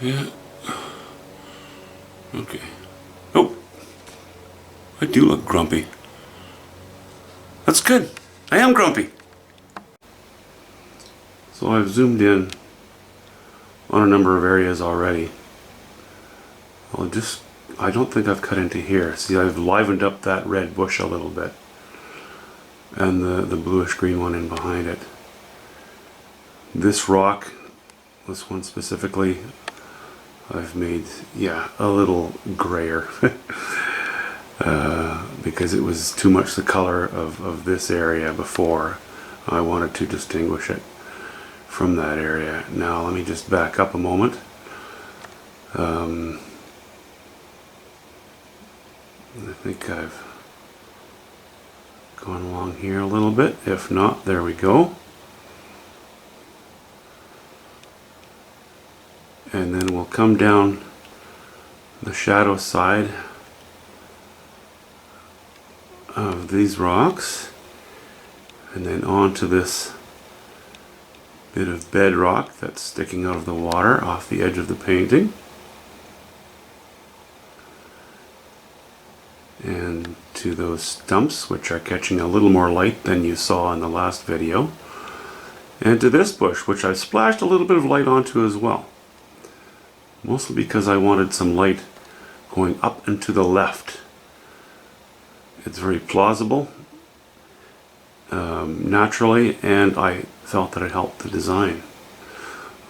Yeah. Okay. Oh, I do look grumpy. That's good. I am grumpy. So I've zoomed in on a number of areas already. I don't think I've cut into here. See, I've livened up that red bush a little bit. And the bluish green one in behind it. This rock, this one specifically, I've made, yeah, a little grayer. Because it was too much the color of this area before. I wanted to distinguish it from that area. Now let me just back up a moment. I think I've gone along here a little bit. If not, there we go. And then we'll come down the shadow side of these rocks and then onto this bit of bedrock that's sticking out of the water off the edge of the painting. And to those stumps, which are catching a little more light than you saw in the last video. And to this bush, which I splashed a little bit of light onto as well. Mostly because I wanted some light going up and to the left. It's very plausible, naturally, and I felt that it helped the design.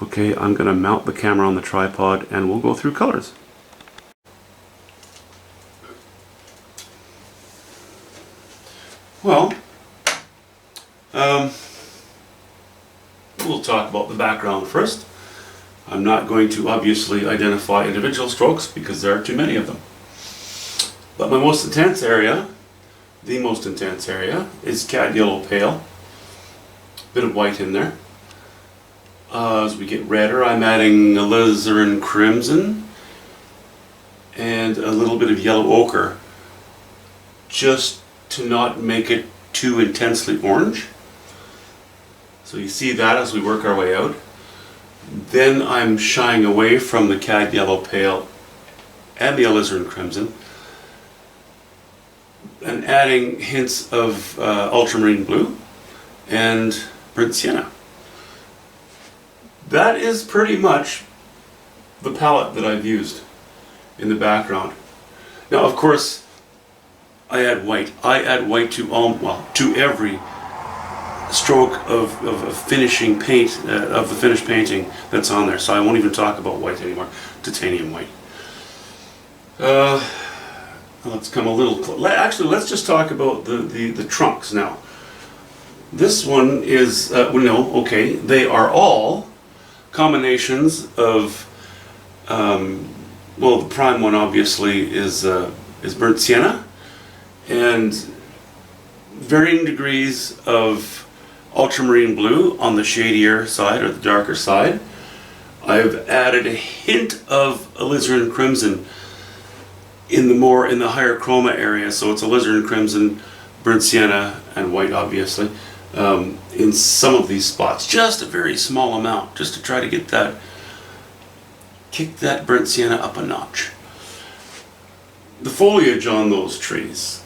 Okay, I'm going to mount the camera on the tripod and we'll go through colors. Well, we'll talk about the background first. I'm not going to obviously identify individual strokes because there are too many of them. But my most intense area, the most intense area, is Cad Yellow Pale. Bit of white in there. As we get redder, I'm adding alizarin crimson and a little bit of yellow ochre, just to not make it too intensely orange. So you see that as we work our way out. Then I'm shying away from the Cad Yellow Pale and the alizarin crimson and adding hints of ultramarine blue and burnt sienna. That is pretty much the palette that I've used in the background. Now, of course, I add white. I add white to every stroke of finishing paint, of the finished painting that's on there. So I won't even talk about white anymore. Titanium white. Let's come a little actually, let's just talk about the trunks now. This one is, okay, they are all combinations of, well, the prime one obviously is burnt sienna, and varying degrees of ultramarine blue on the shadier side or the darker side. I've added a hint of alizarin crimson in the higher chroma area, so it's alizarin crimson, burnt sienna, and white obviously, in some of these spots. Just a very small amount, just to try to get that, kick that burnt sienna up a notch. The foliage on those trees.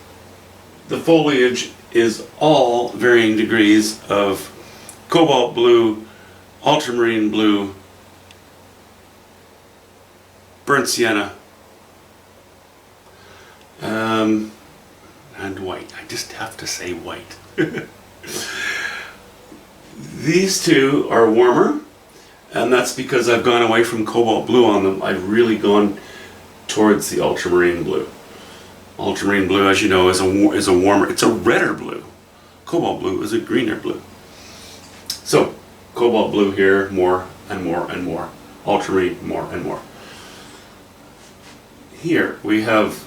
The foliage is all varying degrees of cobalt blue, ultramarine blue, burnt sienna, and white. I just have to say white. These two are warmer, and that's because I've gone away from cobalt blue on them. I've really gone towards the ultramarine blue. Ultramarine blue, as you know, is a warmer, it's a redder blue. Cobalt blue is a greener blue. So, cobalt blue here, more and more and more. Ultramarine, more and more. Here we have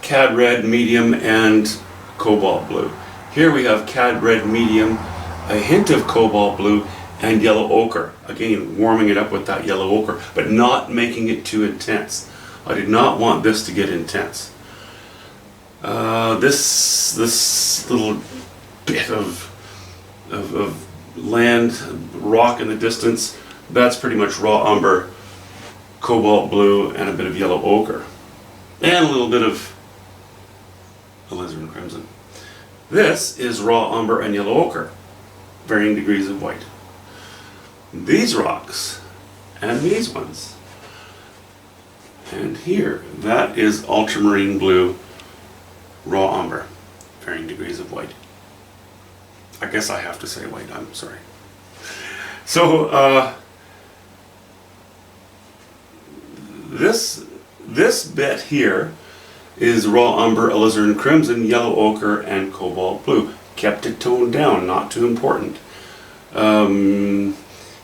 Cad red, medium, and cobalt blue. Here we have Cad red, medium, a hint of cobalt blue, and yellow ochre. Again, warming it up with that yellow ochre, but not making it too intense. I did not want this to get intense. This little bit of land, rock in the distance, that's pretty much raw umber, cobalt blue, and a bit of yellow ochre. And a little bit of alizarin crimson. This is raw umber and yellow ochre, varying degrees of white. These rocks and these ones, and here, that is ultramarine blue, raw umber, varying degrees of white. I guess I have to say white, I'm sorry. So, this bit here is raw umber, alizarin crimson, yellow ochre, and cobalt blue. Kept it toned down, not too important.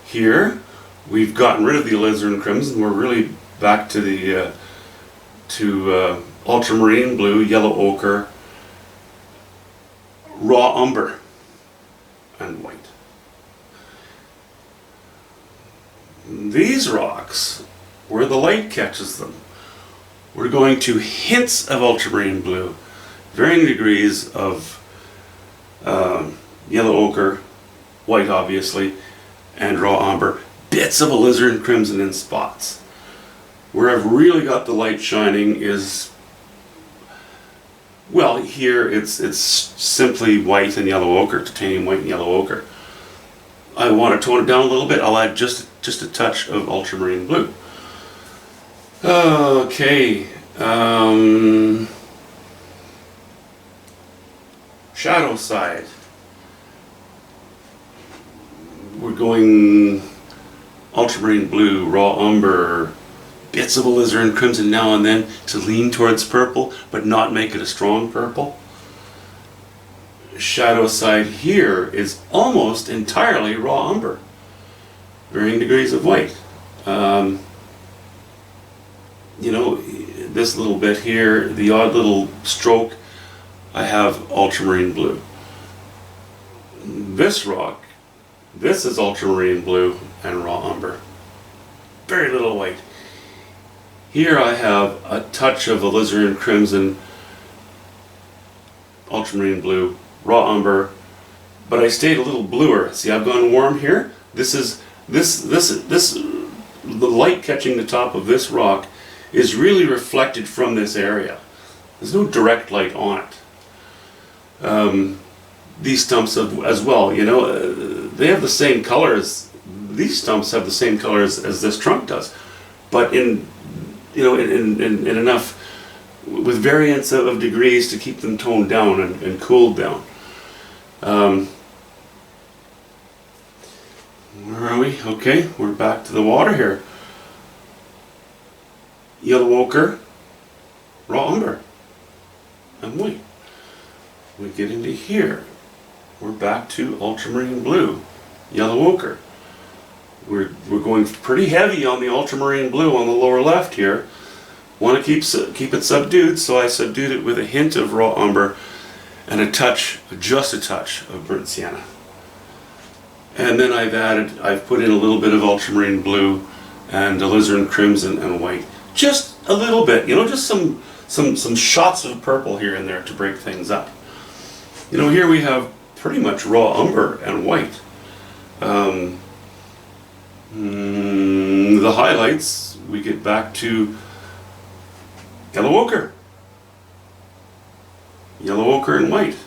Here, we've gotten rid of the alizarin crimson. We're really back to the ultramarine blue, yellow ochre, raw umber, and white. These rocks, where the light catches them, we're going to hints of ultramarine blue, varying degrees of yellow ochre, white obviously, and raw umber, bits of alizarin crimson in spots. Where I've really got the light shining is, well, here it's simply white and yellow ochre, titanium white and yellow ochre. I want to tone it down a little bit. I'll add just a touch of ultramarine blue. Okay. Shadow side. We're going ultramarine blue, raw umber, bits of alizarin crimson now and then to lean towards purple, but not make it a strong purple. Shadow side here is almost entirely raw umber, varying degrees of white. You know, this little bit here, the odd little stroke, I have ultramarine blue. This rock, this is ultramarine blue and raw umber. Very little white. Here I have a touch of alizarin crimson, ultramarine blue, raw umber, but I stayed a little bluer. See, I've gone warm here. The light catching the top of this rock is really reflected from this area. There's no direct light on it. These stumps as well, you know, they have the same colors. These stumps have the same colors as this trunk does, but in enough, with variance of degrees to keep them toned down and cooled down. Where are we? Okay, we're back to the water here. Yellow ochre, raw umber, and white. We get into here. We're back to ultramarine blue, yellow ochre. We're going pretty heavy on the ultramarine blue on the lower left here. Want to keep it subdued, so I subdued it with a hint of raw umber and just a touch of burnt sienna. And then I've put in a little bit of ultramarine blue and alizarin crimson and white. Just a little bit, you know, just some shots of purple here and there to break things up. You know, here we have pretty much raw umber and white. The highlights, we get back to yellow ochre. Yellow ochre and white.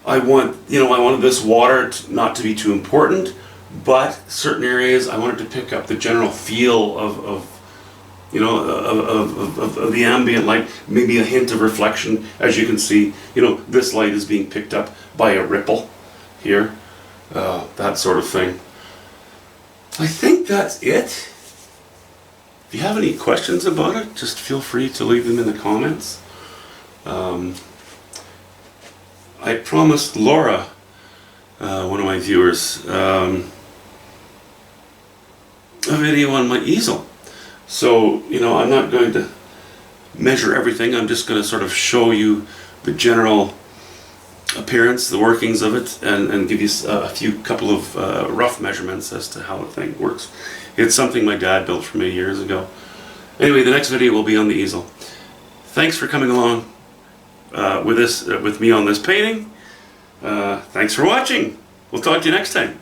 I wanted this water not to be too important, but certain areas I wanted to pick up the general feel of the ambient light, maybe a hint of reflection. As you can see, you know, this light is being picked up by a ripple here, that sort of thing. I think that's it. If you have any questions about it, just feel free to leave them in the comments. I promised Laura, one of my viewers, a video on my easel. So, you know, I'm not going to measure everything. I'm just going to sort of show you the general appearance, the workings of it, and give you a couple of rough measurements as to how the thing works. It's something my dad built for me years ago. Anyway, the next video will be on the easel. Thanks for coming along with me on this painting. Thanks for watching. We'll talk to you next time.